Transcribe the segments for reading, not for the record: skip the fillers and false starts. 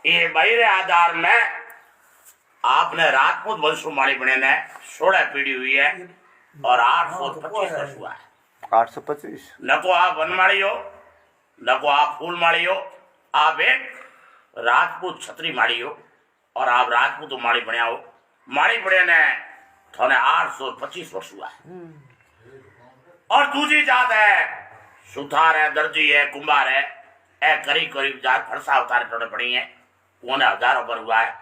ये बहिरे आधार में आपने राजपूत वंशुमाणी बने ने 16 पीढ़ी हुई है और 825 वर्ष हुआ है। 825 नको आप वनमाड़ी हो, नको आप फूल माड़ी हो, आप एक राजपूत छत्री माड़ी हो और आप राजपूत माड़ी बने हो। माड़ी बने ने थोने 825 वर्ष हुआ है। और दूसरी जात है सुथार है, दर्जी है, कुंभार है, करीब करीब जात फरसा उतारे थोड़े पड़ी है, उन्हें हजारों पर हुआ है।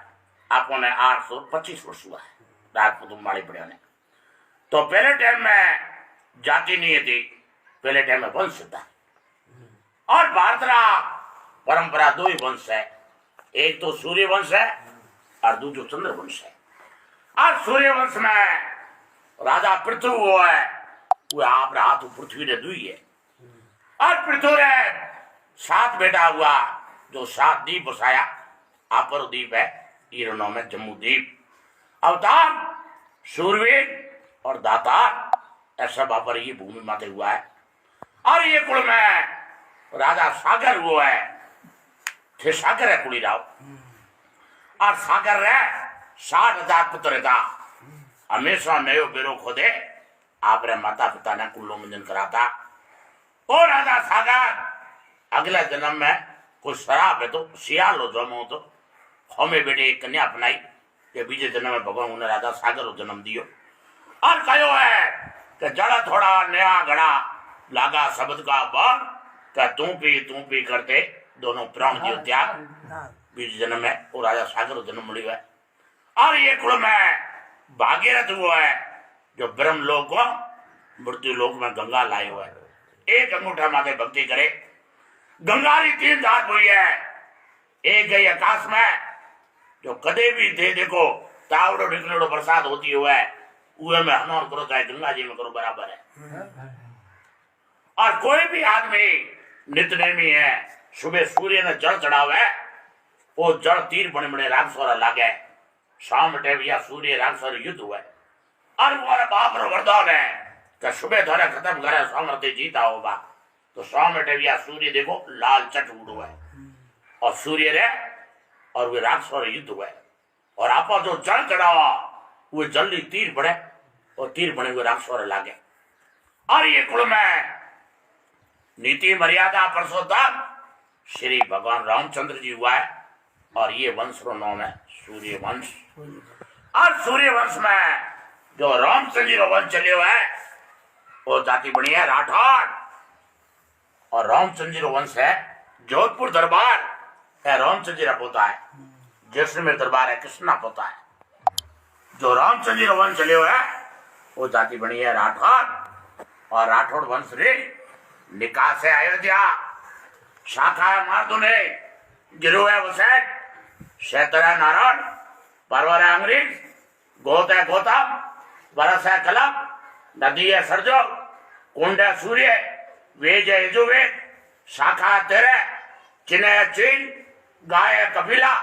आपको ने 825 वर्ष हुआ है राजपूत माड़ी बड़े ने। तो पहले टाइम में जाति नहीं थी, पहले टाइम में वंश था। और भारतरा परंपरा दो ही वंश है, एक तो सूर्य वंश है और दूसरा चंद्र वंश है। और सूर्य वंश में राजा पृथ्वी वो है, वो आपने हाथ पृथ्वी ने दुई है। और पृथ्वी ने 7 बेटा हुआ, जो 7 द्वीप बसाया। अपर द्वीप है, ये नाम है जम्मू द्वीप। अवतार सूरवीर और दातार ऐसा बापर ये भूमि माते हुआ है। और ये कुल में राजा सागर वो है, थे सागर है कुड़ी राव। और सागर रे 60,000 पुत्र था, हमेशा नयो बेरो खोदे आपरे माता पिता ने कुल्लो मंजन कराता। और राजा सागर अगले जन्म में कुछ शराब है तो सियाल हो जमो तो हमें बेटे एक कन्या अपनाई के बीजे जन्म में भगवान उन्हें राजा सागर को जन्म दियो। और कहो है कि जड़ा थोड़ा नया घड़ा लागा शब्द का बाण, क्या तू पी करते दोनों प्राण दियो त्याग। बीज जन्म में वो राजा सागर को जन्म मिली है। और ये कुल में भागीरथ हुआ है, जो ब्रह्म लोक को मृत्यु लोक में गंगा लाई हुआ है। एक अंगूठा माथे भक्ति करे। गंगारी 3 धात हुई है, एक गई आकाश में, जो कदे भी दे देखो तावड़ो निकलो बरसात होती हुआ है, उहे में हनौर करो चाहे गंगा जी में करो बराबर है। और कोई भी आदमी नित्यनेमी है, सुबह सूर्य ने जल चढ़ावे है, वो जल तीर बने बने राक्षसोर लागे। शाम टाइम या सूर्य राक्षसोर युद्ध हुआ। और वो बाप रो वरदान है कि सुबह धोरे खत्म करे सामर्थ्य जीता होगा। तो शाम टाइम या सूर्य देखो लाल चट उड़ो है और सूर्य रे और वे राक्षसोर युद्ध हुआ। और आपा जो जल चढ़ावा वो जल्दी तीर बढ़े और तीर बने हुए राक्षसोर लागे। और ये कुल में नीति मर्यादा पुरुषोत्तम श्री भगवान रामचंद्र जी हुआ है। और ये वंश रो नाम है सूर्य वंश। और सूर्य वंश में जो रामचंद्र जी रो वंश चले हुआ है, वो जाति बनी है राठौर। और रामचंद्र जी रो वंश है जोधपुर दरबार है, रामचंद्र जी रा पोता है। जैसलमेर दरबार है, कृष्णा पोता है। जो रामचंद्र जी रो वंश चले हुआ है, वो जाति बनी है राठौर। और राठौर वंश रे निकास है अयोध्या, शाखा है मारदुने, गिरो है वसैट, शैतर है नारायण, परवर है अंग्रेज, गोत है गौतम, बरस है कलम, नदी है सरजो, कुंड है सूर्य, वेज है यजुर्वेद, शाखा है तेरे, चिन्ह है चीन, गाय है कपिला,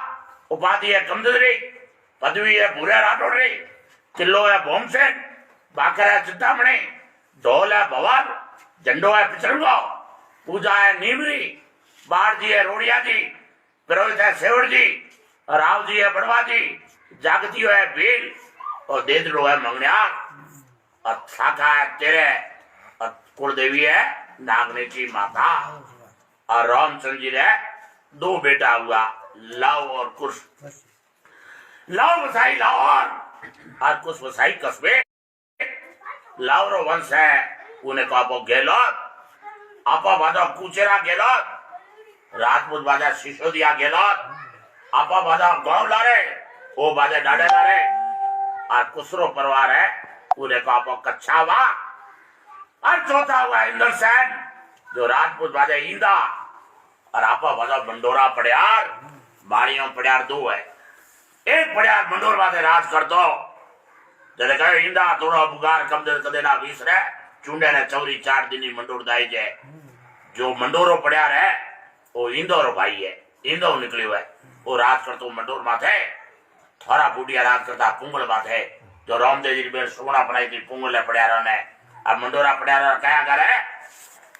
उपाधि है कमदरी, पदवी है भूरे राठौड़ी, किलो है भोमसेन, बाकर है चिंतामणि, ढोल है भवन, झंडो है पिचरंगो, पूजा है नीमरी, बाढ़ जी है रोड़िया जी, पुरोहित है सेवर जी, राव जी है बड़वा जी, जागतियो है भील और देदरो है मंगनियार। और शाखा है तेरे और कुलदेवी है नागने की माता। और रामचंद्र जी ने 2 बेटा हुआ, लव और कुश। लव बसाई लाहौर और कुश बसाई कस्बे। लव रो वंश है, उन्हें को आपो गेलोत, आपा बाजा कुचेरा गेलोत, राजपूत बाजा सिसोदिया गेलोत, आपा बाजा गांव लारे, वो बाजा डाडे लारे। और कुसरो परिवार है, उन्हें को आपो कच्छावा। और चौथा हुआ इंद्र सेन, जो राजपूत बाजा ईंदा। और आपा बाजा मंडोरा पड़ियार, बाड़ियों पड़ियार 2 है। एक पड़ियार मंडोर बाजे राज कर दो, जैसे कहे ईंदा थोड़ा बुगार कम दे कदे ना विसरे, चुंडे ने चौरी 4 दिन मंडोर दाई जाए। जो मंडोरो पड़ियार है वो इंदौर भाई है, इंदौर निकले हुए, वो राज करतो मंडोर माथे। थोड़ा बूढ़िया राज करता पुंगल माथे, जो रामदेव जी ने सोना बनाई थी पुंगल पड़ियारों ने। अब मंडोरा पड़ियारा क्या करे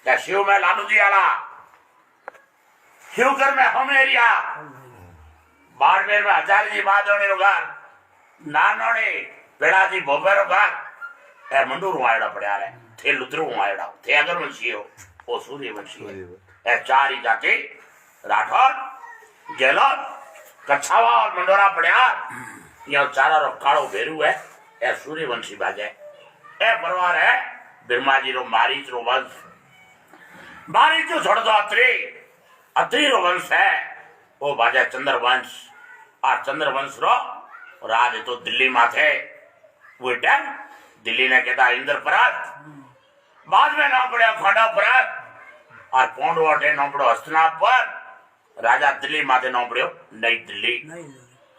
क्या शिव में लालू जी आला, शिव कर में हम एरिया बाड़मेर में हजारी जी महादेवनी रो घर नानोनी पेड़ा जी बोबेरो घर ए मंडूर आयोड़ा पड़या रे थे लुद्रू आयोड़ा थे अगर वंशी हो ओ सूर्यवंशी ए चार ही जाति राठौर गेलोत कछावा और मंडोरा पड़या यो चारा रो कालो भेरू है ए सूर्यवंशी बाजे ए परवार है बिरमा जी रो मारीच रो वंश मारीच जो छोड़ दो अत्री रो वंश है वो बाजे चंद्रवंश और चंद्रवंश रो राज तो दिल्ली माथे वो टाइम दिल्ली ने कहता इंद्रप्रस्थ बाद में नाम पड़ा खंडापरत और पौंडवाटे नाम पड़ो हस्तिनापुर राजा दिल्ली माथे नाम पड़ो नई दिल्ली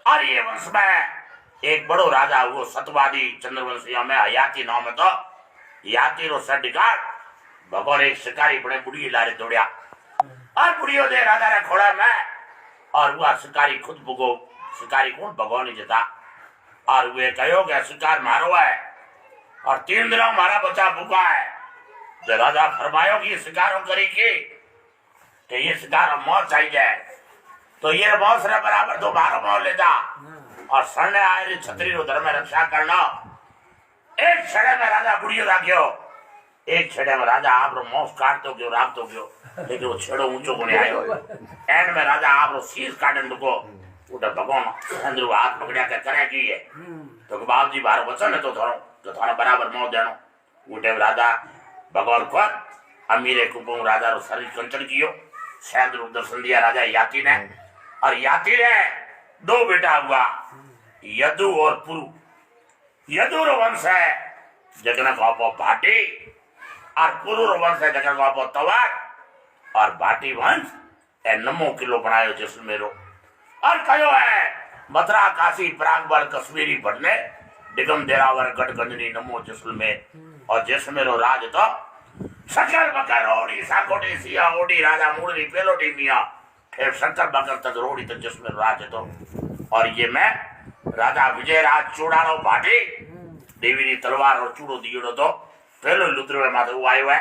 और ये वंश में एक बड़ो राजा वो सतवादी चंद्रवंशियों में हयाती नाम है तो याती रो सर्टिफिकेट भगवान एक शिकारी बड़े बुढ़ी लारे दौड़िया और बुढ़ियों दे राजा ने खोड़ा में और वह शिकारी खुद भुगो शिकारी कौन भगवान ही जता और वे कहो कि शिकार मारो है और 3 दिनों मारा बच्चा भूखा है जो राजा फरमायो कि शिकारों करी कि ये शिकार मौत चाहिए तो ये मौत से बराबर तो 12 मौत ले जा और सरने आए छतरी रो धर्म रक्षा करना एक छड़े में राजा बुढ़ियो राख्यो एक छड़े में राजा आप रो मौस काटतो गयो राखतो गयो लेकिन वो छेड़ो ऊंचो कोने आयो एंड में राजा आप रो शीश काटन दुको उठे भगवान अंदर हाथ पकड़िया के करे की है तो बाप जी बाहर वचन है तो थारा बराबर मौत देनो उठे राजा भगवान को अमीरे कुंभों राजा रो शरीर कंचन कियो शायद रूप दर्शन दिया राजा याति ने और याति ने 2 बेटा हुआ यदु और पुरु यदु रो वंश है जगन को भाटी और पुरु रो वंश है जगन को तवार और भाटी वंश ए नमो किलो बनायो जैसलमेरो और कहो है मथुरा काशी प्रागबल कश्मीरी भटने डिगम देरावर गढ़गंजनी नमो जैसलमेर और जैसलमेरो राज तो शक्कर बकर रोड़ी साकोटी सिया ओडी राजा मूड़ी पेलोटी मिया फिर शक्कर बकर तक रोड़ी तक जैसलमेरो राज तो और ये मैं राजा विजय राज चूड़ालो भाटी देवी तलवार और चूड़ो दियो तो पहले लुद्रवे माथे वो आयो है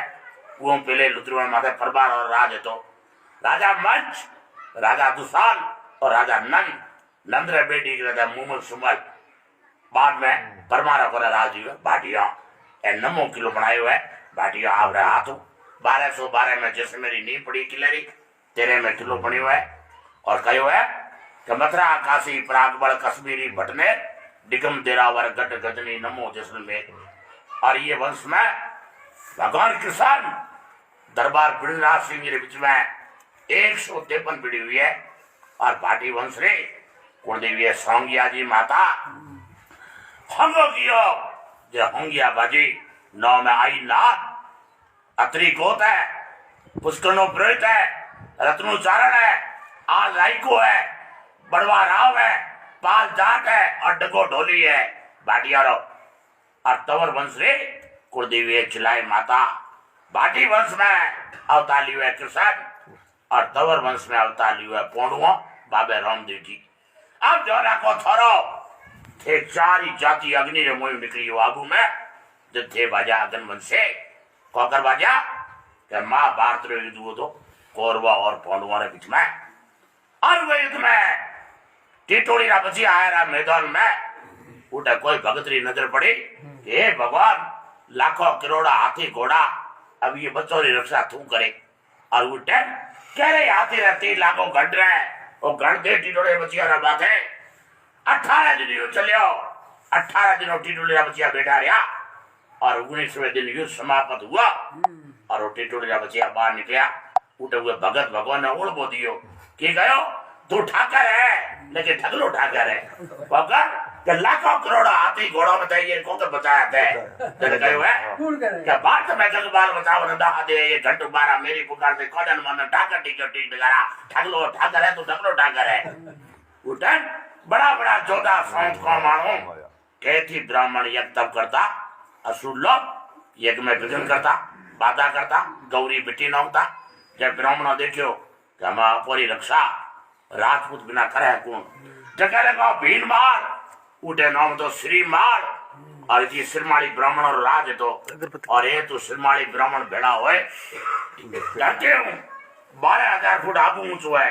वो पहले लुद्रवे माथे फरबार और राज तो राजा मंच राजा दुशाल और राजा नंद रे बेटी राजा मुमल सुमल बाद में परमारा को राज भाटिया ए नमो किलो बनायो है भाटिया आवरे हाथों 1212 में जैसे मेरी नींद पड़ी किलेरी 13 में किलो बनी हुआ है और कहो है कि मथुरा काशी प्रागबल कश्मीरी भटने डिगम देरावर गट गजनी नमो जैसलमेर और ये वंश में भगवान कृष्ण दरबार बिरनाथ सिंह के बीच में 153 पीढ़ी हुई है और भाटी वंश रे कुलदेवी है सोंगिया जी माता हंगो कियो जो होंगिया बाजी 9 में आई नाथ अत्री गोत है पुष्करणो प्रेत है रत्नोच्चारण है आज राइको है बड़वा राव है पाल जाट है और डगो ढोली है भाटियारो और तवर वंश रे कुलदेवी है चिलाई माता भाटी वंश में अवतार लियो है कृष्ण और तवर वंश में अवतार लियो है पौंडुओ बाबे रामदेव जी अब जो को थोरो थे 4 ही जाति अग्नि रे मोह निकली हो आगू में जब थे बाजा अगन वंशे कोकर बाजा के माँ भारत रे युद्ध हो तो कौरवा और पांडवों के बीच में और वो युद्ध में टिटोड़ी रा बची आया मैदान में उठे कोई भगतरी नजर पड़ी हे भगवान लाखों करोड़ा हाथी घोड़ा अब ये बच्चों की रक्षा तू करे और उठे कह रहे हाथी रहती लाखों घट रहे वो घट दे टिटोड़े बचिया रा बात है 18 दिन चलियो 18 दिनों टिटोड़ी रा बचिया बैठा रहा और 19वें दिन युद्ध समाप्त हुआ और वो टिटोड़ी रा बचिया बाहर निकला उठे हुए भगत भगवान ने ओढ़ बो दियो कि गयो तू ठाकर है लेकिन ठगलो ठाकर है भगत के लाखों करोड़ हाथी घोड़ा बताइए कौन तो बताया थे तेरे कहो है क्या बात मैं जग बाल बताओ नंदा दे ये घंट बारा मेरी पुकार से कौन मन ठाकर टिकट टिक लगारा ठगलो ठाकर है तो ठगलो ठाकर है उठन बड़ा बड़ा जोधा संत को मानो कहती ब्राह्मण यज्ञ तब करता असुर लोग यज्ञ में विघ्न करता बाधा करता गौरी बेटी न होता जब ब्राह्मण देखियो कि हमारी रक्षा राजपूत बिना करे कौन जगह का भीन मार उठे नाम तो श्री मार और जी सिरमाली ब्राह्मण और राज तो और ये तो सिरमाली ब्राह्मण भेड़ा होए कहते हूँ 12,000 फुट आबू ऊंचो है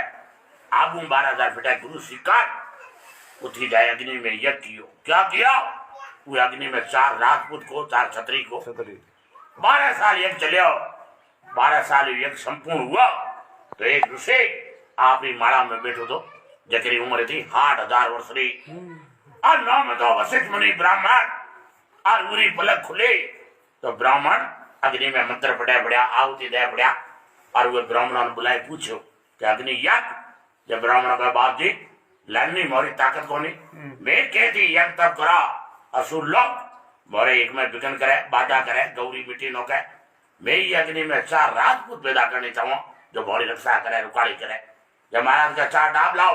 आबू 12,000 बेटा गुरु स्वीकार उठी जाए अग्नि में यज्ञ कियो। क्या किया? वो अग्नि में 4 राजपूत को 4 छतरी को 12 साल यज्ञ चलियो। 12 साल यज्ञ संपूर्ण हुआ तो एक ऋषि आपकी माला में बैठो तो जकरी उम्र थी 8,000 वर्ष री और नाम तो वशिष्ठ मुनि ब्राह्मण और उरी पलक खुले तो ब्राह्मण अग्नि में मंत्र पढ़ा पड़ा आहुति दे पड़ा और वो ब्राह्मणों ने बुलाए पूछो कि अग्नि यज्ञ। जब ब्राह्मण का बाप जी लड़नी मोरी ताकत को नहीं मैं कहती यज्ञ तब करा असुर लोग मोरे एक में विघन करे बाधा करे गौरी मिट्टी नो के मैं ही अग्नि में 4 राजपूत पैदा करनी चाहूँ जो मोरी रक्षा करे रुकाली करे। जब महाराज का 4 डाब लाओ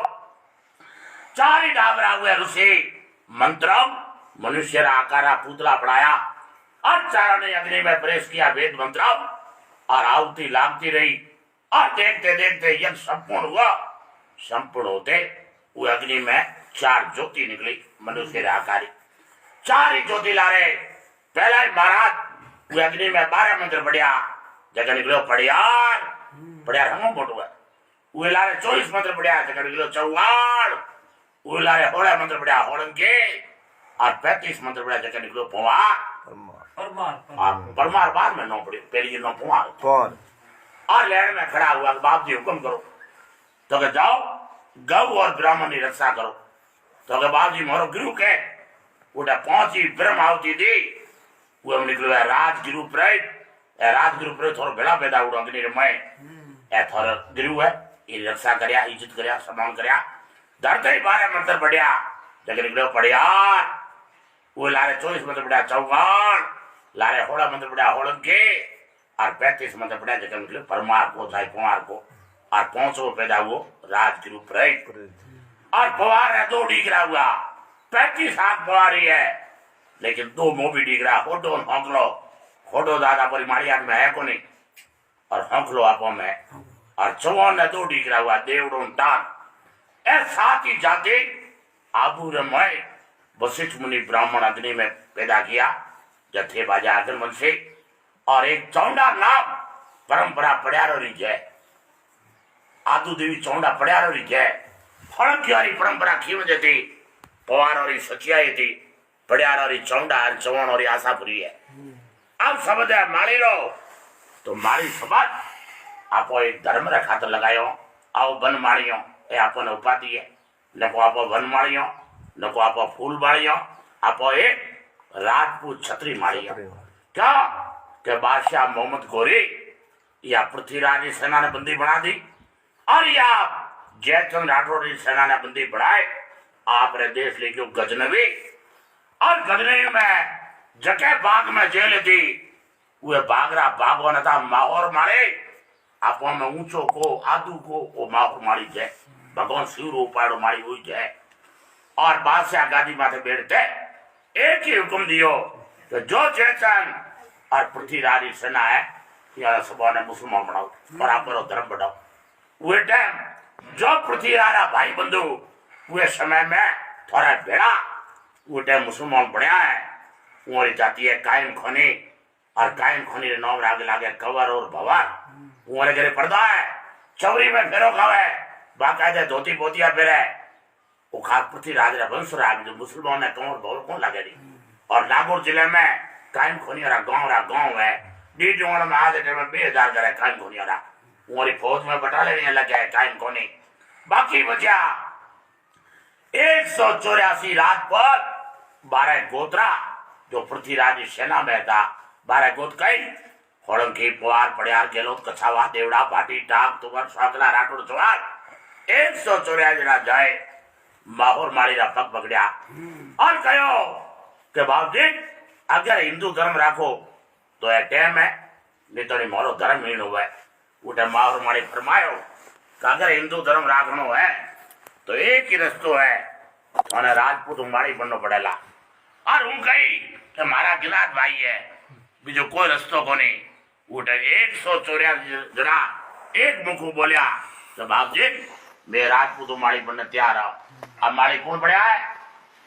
4 ही डाब रहा हुआ ऋषि मंत्र मनुष्य आकारा पुतला पढ़ाया और 4 ने अग्नि में प्रवेश किया वेद मंत्र और आहुति लागती रही और देखते देखते यज्ञ संपूर्ण हुआ। संपूर्ण होते वो अग्नि में 4 ज्योति निकली मनुष्य आकारी 4 ही ज्योति ला रहे। पहला ही महाराज वो अग्नि में 12 मंत्र पढ़िया जगह निकलो पढ़ियार पढ़ियार हम मोटू है वो ला रहे 24 मंत्र पढ़िया जगह निकलो चौहाड़ वो ला रहे 16 मंत्र पढ़िया होड़न के और 35 मंत्र पढ़िया जगह निकलो पुआर परमार बाद में 9 पढ़ी पहली 9 पुआर और लहर में खड़ा हुआ बाप जी हुक्म करो तो के जाओ गौ और ब्राह्मण की रक्षा करो तो के बाप जी मोरो गुरु के उठा 5 ही ब्रह्म आहुति दी वो हम निकलो है राजगुरु प्रेत थोड़ा भेड़ा पैदा उड़ो अग्नि में ए थोड़ा गुरु है ये रक्षा करया इज्जत करया सम्मान करया धरते ही 12 मंत्र पढ़िया जगह निकलो पढ़िया वो लारे 24 मंत्र पढ़िया चौहान लारे 16 मंत्र पढ़िया होड़न के और 35 मंत्र पढ़िया जगह निकलो परमार को चाहे कुमार को और 5 पैदा हुआ राजगुरु प्रेत और फवार है 2 डिगरा हुआ 35 हाथ फवारी है लेकिन 2 मुंह भी डिगरा होडो हौकलो होडो दादा परी माड़िया में है को नहीं और हौकलो आपो में और 54 ने 2 डिगरा हुआ देवड़ो टान ए 7 ही जाति आबू रमय वशिष्ठ मुनि ब्राह्मण अग्नि में पैदा किया जथे बाजा आगमन से और एक चौंडा नाम परंपरा पड़ियारो री जय आदू देवी चौंडा पड़ियारो री जय फल की वाली परंपरा की वजह थी पवार और सचियाई थी पड़ियारो री चौंडा चौण और आशापुरी है। अब समझ माली लो तो माली समझ आपो एक धर्म रे खातर लगायो आओ वन मालियो ए आपो ने उपाधि है नको आपो वन मालियो नको आपो फूल मालियो आपो एक राजपूत छतरी मालियो क्या के बादशाह मोहम्मद गोरी या पृथ्वीराज की सेना ने बंदी बना दी और या जयचंद राठौर की सेना ने बंदी बढ़ाए आप रे देश लेके गजनवी और गजनवी में जके बाग में जेल थी वे बागरा बागो न था माहौर मारे आपो में ऊंचो को आदू को वो माहौर मारी जय भगवान शिव उपाड़ो मारी हुई जय और बादशाह गादी माथे बैठते एक ही हुक्म दियो तो जो जयचंद और पृथ्वीराज की सेना है यार सब ने मुसलमान बनाओ बराबर और धर्म बढ़ाओ वे टाइम जो पृथ्वीराज भाई बंधु वे समय में थोड़ा भेड़ा वो टाइम मुसलमान बढ़िया है उमरी जाती है कायम खोनी और कायम खोनी रे नाम आगे लागे कवर और भवर उमरे घरे पर्दा है चवरी में फेरो खावे बाकायदे धोती पोतिया फेरे वो खास पृथ्वीराज रे वंश राग जो मुसलमान ने कौन भवर कौन लागे दी और नागौर जिले में कायम खोनी वाला गांव है डी जोड़ में आज में 2000 करे कायम खोनी वाला उमरी फौज में बटाले नहीं लगे है कायम खोनी बाकी बचा 184 राजपूत 12 गोत्रा जो पृथ्वीराज की सेना में था 12 गोत कई होड़ंकी पुआर पड़ियार गेलोत कछावा देवड़ा भाटी टाक तुवर सागला राठौड़ चौहान 184 जना जाए माहौर मारी रा पग बगड़िया और कहो के बाप जी अगर हिंदू धर्म राखो तो ये टाइम है नहीं तो मारो धर्म हीन हुआ उठे माहौर मारी फरमायो कि अगर हिंदू धर्म राखनो है तो एक ही रस्तो है और राजपूत उमाड़ी बनना पड़ेगा और हूँ कही कि मारा गिलास भाई है बीजो कोई रस्तो को नहीं उठे 184 जना एक मुखू बोलिया तो बाप जी मैं राजपूत उमाड़ी बनने तैयार हूँ। अब माड़ी कौन पड़ा है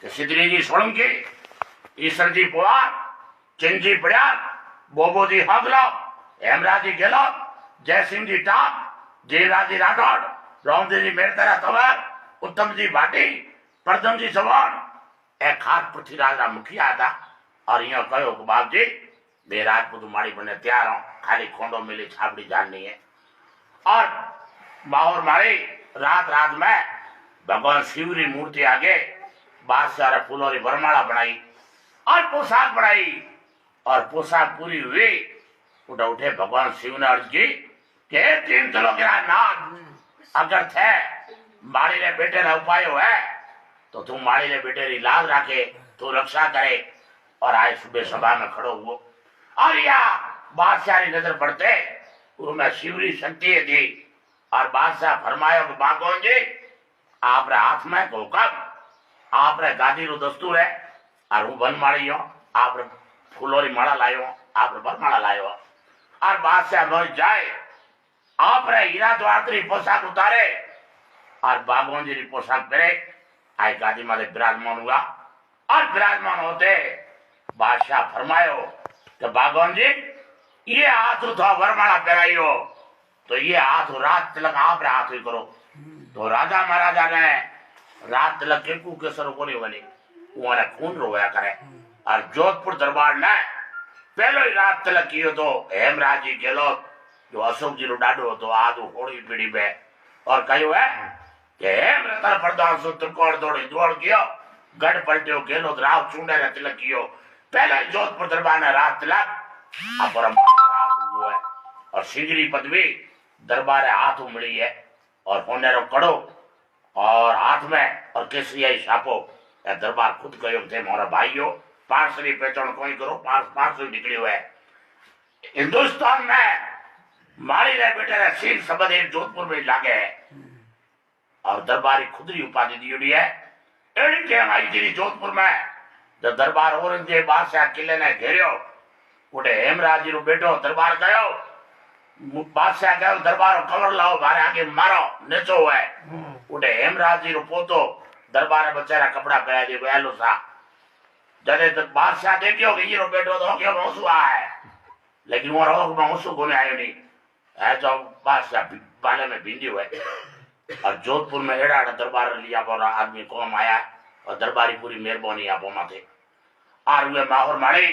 कि सिद्धरी जी सोलंकी ईश्वर जी पुआर चिंद जी पड़ियार बोबो जी हगलो हेमराज जी गेलो जय सिंह जी टाप जयराज जी राठौड़ रामदेव जी मेरे तरह तवर उत्तम जी भाटी प्रथम जी सवान ए खास पृथ्वीराज रा मुखिया था और यो कहो कि बाप जी बे राजपूत माड़ी बने तैयार हो खाली खोंडो मिली छापड़ी जाननी है। और बाहर मारी रात रात में भगवान शिव की मूर्ति आगे बादशाह फूलों की वरमाला बनाई और पोशाक बनाई और पोशाक पूरी हुई उठे उठे भगवान शिव ने अर्ज की कि 3 किलोग्राम नाथ अगर थे माड़ी ने बेटे ना उपाय है तो तू माड़ी ने बेटे की लाज रखे तू रक्षा करे। और आज सुबह सभा में खड़ो हुआ और या बादशाह की नजर पड़ते मैं शिवरी शक्ति दी और बादशाह फरमायो कि बागोन जी आप हाथ में हुकम आप गादी रो दस्तूर है और हूँ वन माड़ी हूँ आप फूलों की माला लायो आप वरमाला लायो और बादशाह मर जाए आप हीरा द्वारती पोशाक उतारे और बागोन जी की पोशाक पहरे आई गादी माथे विराजमान हुआ और विराजमान होते बादशाह फरमायो कि बागोन जी ये हाथ उठा वरमाला पहराइयो तो ये हाथ रात तिलक आप हाथ ही करो। तो राजा महाराजा ने रात तिलक के सर को नहीं बनी वो खून रोया करे और जोधपुर दरबार ने पहले ही रात तिलक कियो तो हेमराज जी गहलोत जो अशोक जी रो डाडो तो आदो होड़ी पीढ़ी पे और कहो है कि हेम रतन प्रधान सो त्रिकोण दौड़ी दौड़ गयो गढ़ पलटियो गहलोत राव चूंडे ने तिलक कियो पहले जोधपुर दरबार ने रात तिलक है और सिगरी पदवी दरबार हाथ मिली है और होने रो कड़ो और हाथ में और केसरिया छापो दरबार खुद कहो थे मोरा भाईयो पार्सली पहचान कोई करो पार्सल निकली हुआ है। हिंदुस्तान में मारी रहे बेटे रे सिंह सबद जोधपुर में लागे है और दरबारी खुदरी उपाधि दी हुई है। एड़ी टाइम आई थी जोधपुर में जब दरबार औरंगजेब बादशाह किले ने घेरियो उठे हेमराज जी रो बेटो दरबार गयो बादशाह गयो दरबार कवर लाओ बारे आगे मारो नेचो है उठे हेमराज जी रो पोतो दरबार बेचारा कपड़ा पहरा दे गयालो सा जदे तक बादशाह देखियो कि ये रो बेटो तो के मौसू है लेकिन वो रोग में मौसू कोने आयो नहीं है जो बादशाह बाले में भिंडी हुए और जोधपुर में एड़ा दरबार लिया बोरा आदमी कौम आया और दरबारी पूरी मेहरबानी आपो माथे और वे माहौर मारी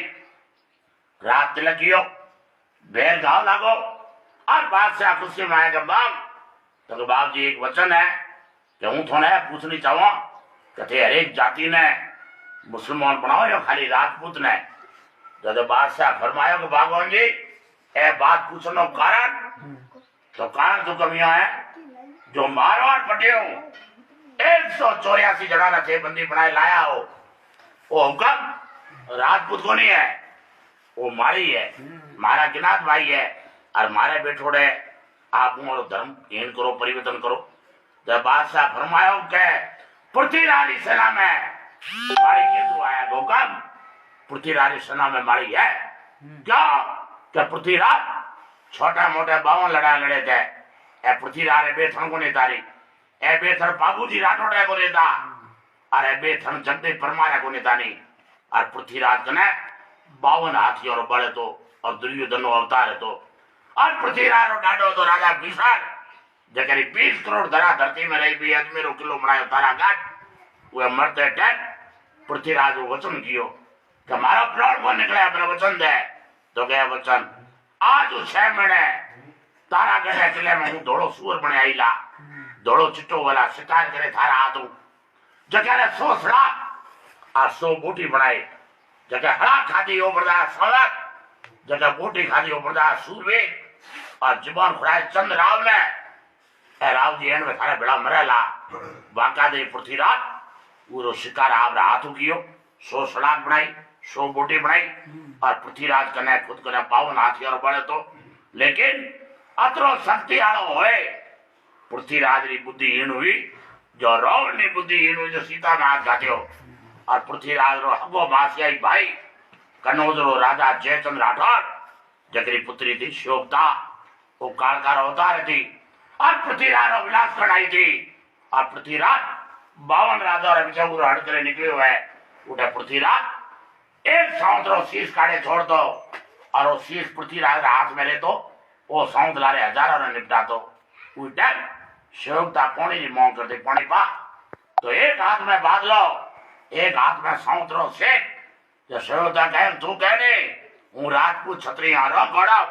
रात तिलकियो भेर घाव लागो और बादशाह खुशी में आएगा बाप तो बाप जी एक वचन है कि हूँ थोने पूछनी चाहूँ कि हरेक जाति ने मुसलमान बनाओ या खाली राजपूत ने जब बादशाह फरमायो कि बागवान जी ए बात पूछनो कारण तो कारण तो कमियां है जो मारवाड़ पटियो 184 जना थे बंदी बनाए लाया हो वो हुक्म राजपूत को नहीं है वो मारी है मारा किनात भाई है और मारे बेठोड़े आप धर्म हीन करो परिवर्तन करो। जब बादशाह फरमायो के पृथ्वीराज सेना में मारी केतु आया हुक्म पृथ्वीराज सेना में मारी है क्या क्या पृथ्वीराज छोटा मोटे 52 लड़ा लड़े थे ए पृथ्वीराज बेथन को नहीं तारी ए बेथन बाबूजी राठौड़े को नेता अरे बेथन जगदीश परमार को नेता नहीं और पृथ्वीराज ने 52 हाथी और बड़े तो और दुर्योधन अवतार है तो और पृथ्वीराज डाडो तो राजा भीषण जगरी 20 करोड़ धरा धरती में रही भी अजमेर किलो बनायो तारा घाट वे मरते टैट पृथ्वीराज वचन कियो कि हमारा प्राण को निकले अपने वचन दे तो गया वचन आज 6 महीने तारा गढ़े किले में हूँ धोड़ो सुअर बने आईला धोड़ो चिट्टो वाला शिकार करे थारा हाथों जगह 100 सड़ा और 100 बूटी बनाई जगह हरा खादी हो बरदा सड़क जगह बूटी खादी हो बरदा सूरवीर और जुबान खुराए चंद राव ने राव जी एंड में थारा बेड़ा मरेला बाका दे पृथ्वीराज वो शिकार आप हाथों कियो 100 सड़क बनाई 100 बूटी बनाई और पृथ्वीराज कने खुद कने 52 हाथी और बड़े तो लेकिन अतरो शक्ति आलो होए पृथ्वीराज की बुद्धि हीन हुई जो रावण की बुद्धि हीन हुई जो सीता में हाथ घाटियो और पृथ्वीराज रो हगो मासियाई भाई कनौज रो राजा जयचंद राठौर जगरी पुत्री थी शोभता वो कालकार अवतार थी और पृथ्वीराज रो विलास बनाई थी और पृथ्वीराज 52 राजा और अभिषेक हट करे निकले हुए उठे पृथ्वीराज एक समुद्र शीश काढ़े छोड़ दो और वो शीश पृथ्वीराज हाथ में ले तो वो सौंद लारे हजारों ने निपटा तो उल्टा सेवकता पानी की मांग करते पानी पा। तो एक हाथ में बादलो, एक हाथ में समुद्रो शेख। जो सेवकता कहे तू कहने हूँ राजपूत छत्री हारो गौड़व।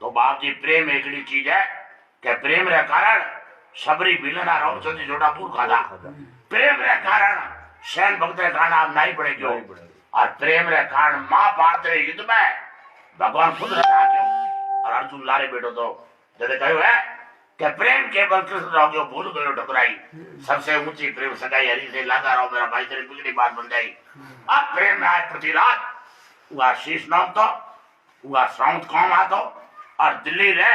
तो बाप जी प्रेम एकड़ी चीज है कि प्रेम रे कारण सबरी बिलना रामचंद्र जोड़ा पूर खादा। प्रेम रे कारण सैन भक्त रे कारण आप नहीं पड़े क्यों। और प्रेम रे कारण मां भारत रे युद्ध में भगवान खुद रहा क्यों। और अर्जुन लारे बैठो तो जैसे कहो है कि प्रेम केवल कृष्ण रहो गयो भूल गयो ठकुराई। सबसे ऊंची प्रेम सगाई हरि से लादा रहो मेरा भाई तेरी बिगड़ी बात बन जाई। अब प्रेम में आए पृथ्वीराज वह शीश नाम तो वह श्राउत कौन आतो और दिल्ली रे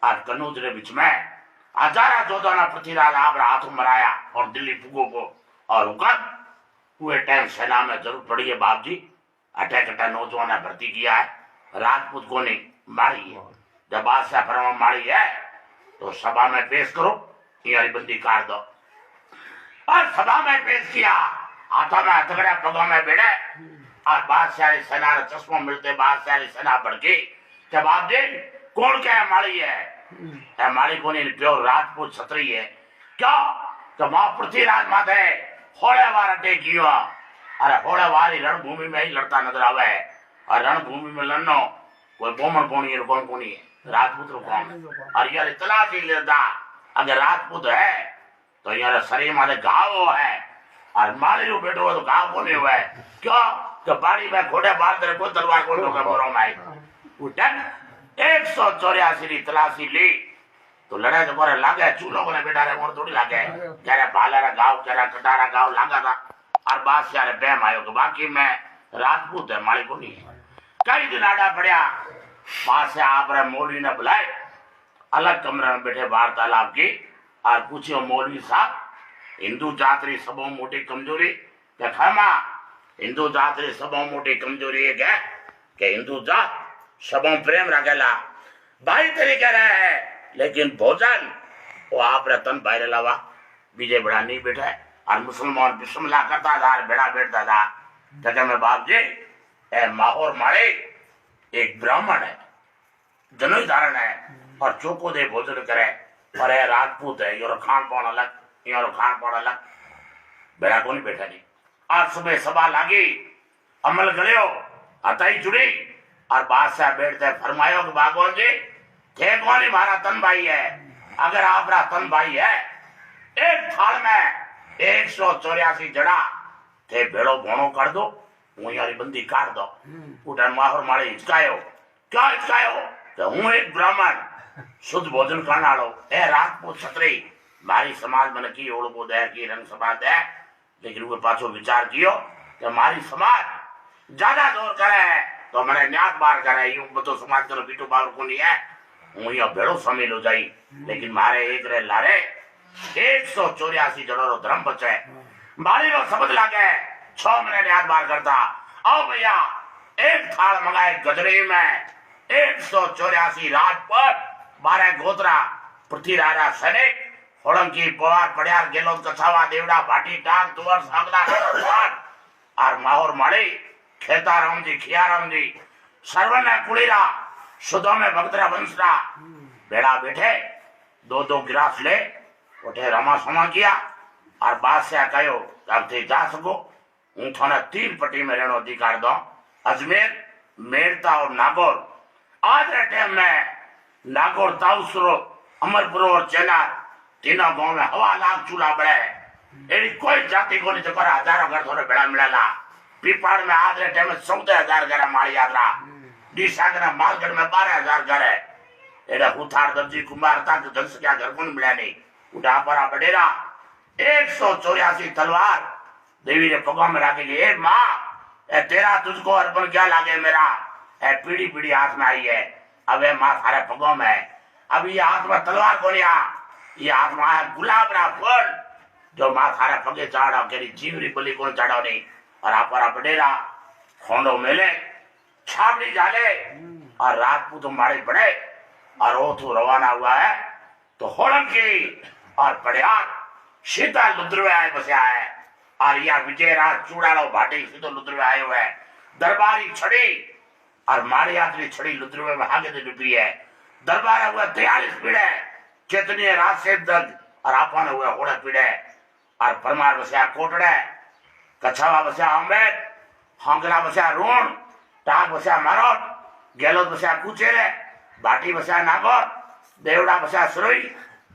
और कनौज रे बीच में हजारा जोधाना पृथ्वीराज आप हाथों मराया और दिल्ली पुगो को। और हुकम हुए टाइम सेना में जरूर पड़ी है बाप जी। अटैक अटैक नौजवान ने भर्ती किया है। राजपूत को नहीं मारी है। जब बादशाह फरमा मारी है तो सभा में पेश करो यारी बंदी काट दो। और सभा में पेश किया हाथों में हथकड़े पगों में बेड़े और बादशाह सेना चश्मों मिलते बादशाह सेना बढ़ गई। जब आप दिन कौन क्या मारी है मारी को नहीं प्योर राजपूत छत्री है क्यों। तो मां पृथ्वीराज माथे होले वार अटैक किया। अरे होले वारी रणभूमि में ही लड़ता नजर आवे। और रणभूमि में लड़नो कोई बोमन कोनी है कौन कोनी है राजपूत रो कौन। और यार इतना भी लेता अगर राजपूत है तो यार शरीर माथे घाव है। और मारी रो बैठो तो घाव कोनी हुआ क्यों। तो बाड़ी में घोड़े बांध रहे कोई तलवार कोई तो बोरो में उठन 184 री तलाशी ली। तो लड़ाई तो करे लागे चूलों ने बेटा रे मोर थोड़ी लागे जरा भालारा गांव जरा कटारा गांव लागा था। और बादशाह रे बैम आयो कि बाकी मैं राजपूत है माली को नहीं है। कई दिन आड़ा पड़या बादशाह आप रे मौलवी ने बुलाए अलग कमरे में बैठे वार्तालाप की। और पूछियो मौलवी साहब हिंदू जात री सबों मोटी कमजोरी क्या खामा। हिंदू जात री सबों मोटी कमजोरी है क्या कि हिंदू जात सबों प्रेम रखेला भाई तरीके रहे है। लेकिन भोजन वो आप रतन बाहर लावा बीजे बड़ा नहीं बैठा है। और मुसलमान बिस्मिल्लाह करता था बेड़ा बैठता था। जगह में बाप जी माहौर मारे एक ब्राह्मण है जनोई धारण है और चौको दे भोजन करे। और ये राजपूत है यो खान पान अलग यो खान पान अलग बेड़ा को नहीं बैठा नहीं। आज सुबह सभा लागी अमल गयो हथाई जुड़ी और बादशाह बैठते फरमायो कि भगवान जी थे कौन ही हमारा तन भाई है। अगर आपका तन भाई है एक थाल में 184 जड़ा थे भेड़ो भोणो कर दो यारी बंदी काट दो। उठन माहौर मारे हिचकायो क्या हिचकायो तो हूँ एक ब्राह्मण शुद्ध भोजन करने वालों ए राजपूत छत्री मारी समाज मन की ओळखो दे की रंग समाज है। लेकिन वो पाछो विचार कियो कि मारी समाज ज्यादा जोर करे तो मैंने न्यात बार करे यूं बतो समाज करो बीटो बार को नहीं है हूँ या भेड़ो शामिल हो जाई। लेकिन मारे एक रे लारे 184 जड़ों रो धर्म बचे मारी रो शब्द लागे 6 महीने न्यात बार करता। आओ भैया एक थाल मंगाए गजरे में 184 राजपूत 12 गोत्रा पृथ्वीराजा सैनिक होड़ंकी पवार पड़ियार गेलोत कछावा देवड़ा भाटी टांग तुवर सांगला और माहौर माड़ी खेताराम जी खियाराम जी सर्वन कुड़ीरा सुधो में भक्तरा वंशरा बेड़ा बैठे 2-2 गिलास ले उठे रमा समा किया। और बादशाह कहो अब थे जा सको हूँ थाने 3 पट्टी में रहनो अधिकार दो अजमेर मेरता और नागौर। आज के टाइम में नागौर ताउसरो अमरपुर और चेनार तीनों गांव में हवा लाख चूल्हा बड़े एडी कोई जाति को नहीं तो पर हजारों घर थोड़े बेड़ा मिलेला। पीपाड़ में आज के टाइम में 14,000 घर माली यात्रा डीसागर मालगढ़ में 12,000 घर है। एडा हुथार दर्जी कुमार तक दंस क्या घर कौन मिला नहीं उठा परा बडेरा 184 तलवार देवी ने पगों में रखी ली। ए माँ ए तेरा तुझको अर्पण क्या लागे मेरा ए पीढ़ी पीढ़ी हाथ में आई है। अब माँ सारे पगों में अब ये हाथ में तलवार को लिया ये हाथ में है गुलाब रा फूल जो माँ सारे पगे चाड़ा केरी जीवरी बलि को चाड़ो नहीं। और आप बडेरा खोंडो मेले छाबड़ी जाले और राजपूत मारे बड़े और वो तो रवाना हुआ है। तो होड़न की और पड़ियार सीधा लुद्रवे आए बसे आए और यह विजयराज चूड़ालो भाटी सीधो लुद्रवे आए हुए दरबारी छड़ी और मारी यात्री छड़ी लुद्रवे में आगे से डूबी है। दरबार हुआ 43 पीढ़े चेतनी रात से दर्द और आपने हुए होड़े पीड़े और परमार बस्या कोटड़े कछावा बस्या अम्बेड हांगला बस्या रोण टाक बस्या मारोट गेलोत बस्या कुचेरे भाटी बस्या नागौर देवड़ा बस्या सुरई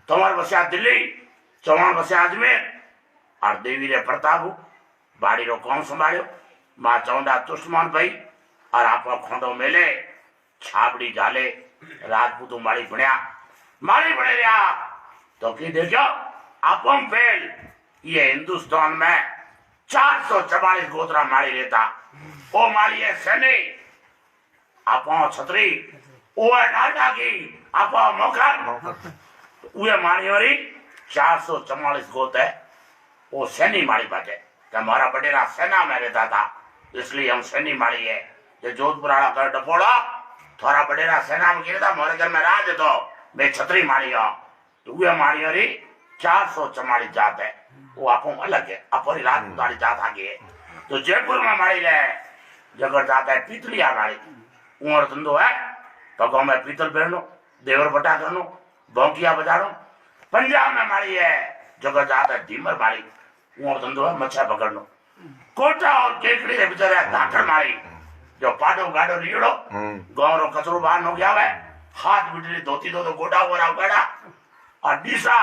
तंवर बस्या दिल्ली चौहान बस्या अजमेर और देवी रे प्रतापू बाड़ी रो कौन संभाळ्यो मां चौंडा तुष्टमान भाई और आप खोंडो मेले छाबड़ी झाले राजपूतों माड़ी बण्या माड़ी बने रहा तो की देखो आपम फेल ये हिंदुस्तान में 444 गोत्रा माड़ी रहता ओ माड़ी है सने आपो छतरी ओ नाटा की आपो मोखर उए माड़ीवरी 444 गोत है वो सैनी माड़ी बाटे कि हमारा बडेरा सेना में रहता था इसलिए हम सैनी माड़ी है जो जोधपुर वाला घर डपोड़ा थोड़ा बडेरा सेना में गिरता मोरे घर में राज तो मैं छतरी माड़ी हूं तो वे माड़ी और 444 जात है वो आपो अलग है अपनी राजपूतानी जात आगे है तो जयपुर में माड़ी है जगह जाता है पीतलिया माड़ी उमर धंधो है तो गाँव में पीतल पहनो देवर बटा करनो भौंकिया बजानो पंजाब में माड़ी है जगह जाता है ढीमर माड़ी उमर धंधो है मच्छा पकड़नो कोटा और केकड़ी के बेचारे दाखर माड़ी जो पाडो गाडो लीड़ो गाँव रो कचरो बाहर हो गया है हाथ बिटरी धोती दो तो गोडा हो रहा गड़ा और डीसा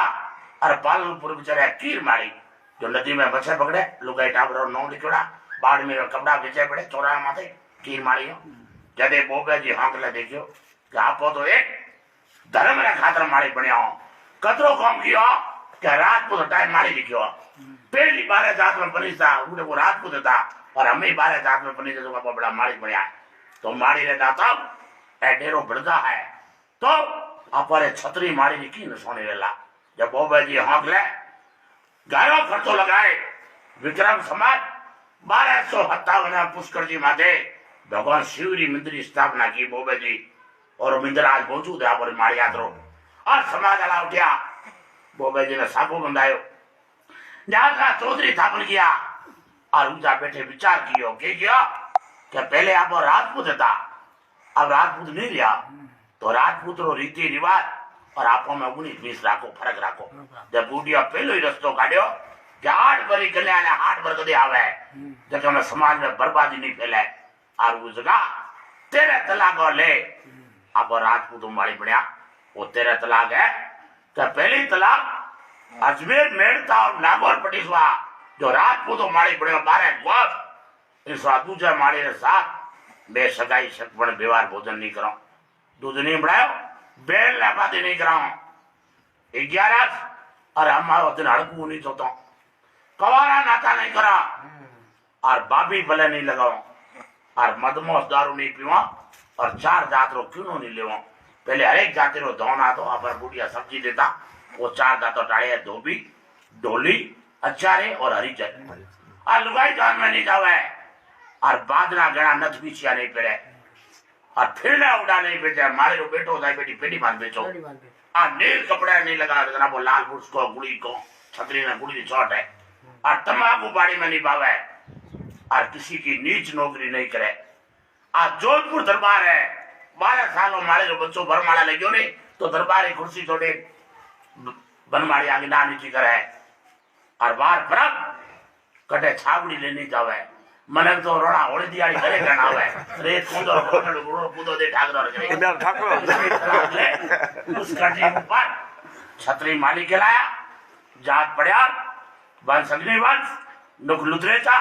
और पालनपुर बेचारे कीर मारी जो नदी में मच्छर पकड़े लुगाई टाबर और नौ निकड़ा बाढ़ में कपड़ा बेचे पड़े चौराहा माथे कीर मारी जदे बोबे जी हांकले देखियो कि आपो तो एक धर्म रे खातर मारी बनिया कतरो काम कियो कि राजपूत टाइम मारी लिखियो पहली बार जात में बनी था वो राजपूत था और हमें 12 जात में बनी जो बड़ा मारी बढ़िया तो मारी रहता तब ए डेरो बढ़ता है तो अपने छतरी मारी लिखी न सोने वेला जब बोबे जी हाँक ले गारो खर्चो लगाए विक्रम समाज 1257 पुष्कर जी माथे भगवान शिवरी मंदिर स्थापना की बोबे जी और मंदिर आज मौजूद है अपने मारी यात्रो और समाज अला उठा बोबे जी ने साबू बंधायो जहां चौधरी स्थापन किया और ऊंचा बैठे विचार कियो किया कि पहले आप राजपूत था अब राजपूत नहीं लिया तो राजपूत रो रीति रिवाज और आपो में 19-20 राखो फर्क राखो जब बूढ़िया पहलो ही रस्तो काढ़ियो कि 8 बरी कल्याण 8 बर कदे आवे जगह में समाज में बर्बादी नहीं फैले और वो जगह 13 तलाक ले आप राजपूत माड़ी बढ़िया वो 13 तलाक है तो पहली तलाक अजमेर मेड़ता और नागौर पटिसवा जो राजपूतों माड़ी बड़े 12 गोप इस दूसरे माड़ी के साथ बे सगाई सकपण व्यवहार भोजन नहीं करो दूध नहीं बढ़ाओ बेल लगाते नहीं कराओ 11 और हमारा दिन हड़कू नहीं चोतो कवारा नाता नहीं करा और बाबी भले नहीं लगाओ और मदमोस दारू नहीं पीवा और 4 जात रो क्यों नहीं लेवा पहले हर एक जाति रो धोना तो आप बुढ़िया सब्जी देता वो 4 जातों टाड़े धोबी डोली अचारे और हरी चटनी और लुगाई जान में नहीं जावे और बादना गणा नथ पीछिया नहीं पेरे और फिर उड़ा नहीं बेचे मारे रो बेटो होता है बेटी पेटी बांध बेचो नील कपड़ा नहीं लगा वो लाल पुरुष को गुड़ी को छतरी में गुड़ी चोट है और तंबाकू बाड़ी में नहीं पावे और किसी की नीच नौकरी नहीं करे आज जोधपुर दरबार है 12 सालों मारे जो बच्चों भरमाला लगे नहीं तो दरबारी कुर्सी छोड़े बनमाड़ी आगे ना नीचे करे और बार परब कटे छाबड़ी लेनी जावे मन तो रोड़ा होली दियाड़ी करे करना आवे रेत कूदो कूदो दे ठाकरो करे इधर ठाकरो उस कटी पर छतरी माली के लाया जात पड़या वंश अग्नि वंश नुक लुद्रेचा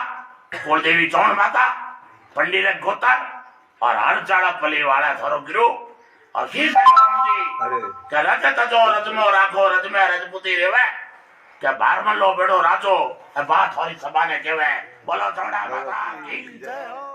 कुल देवी चौण माता पंडित गोतर और हर चाड़ा पली वाला थोरो गिरो और की जी रजत जो रजमो राखो रज में रजपुती रेवे क्या बार मन लो बेड़ो राजो बात थोड़ी सभा ने केवे बोलो चौड़ा माता की जय हो।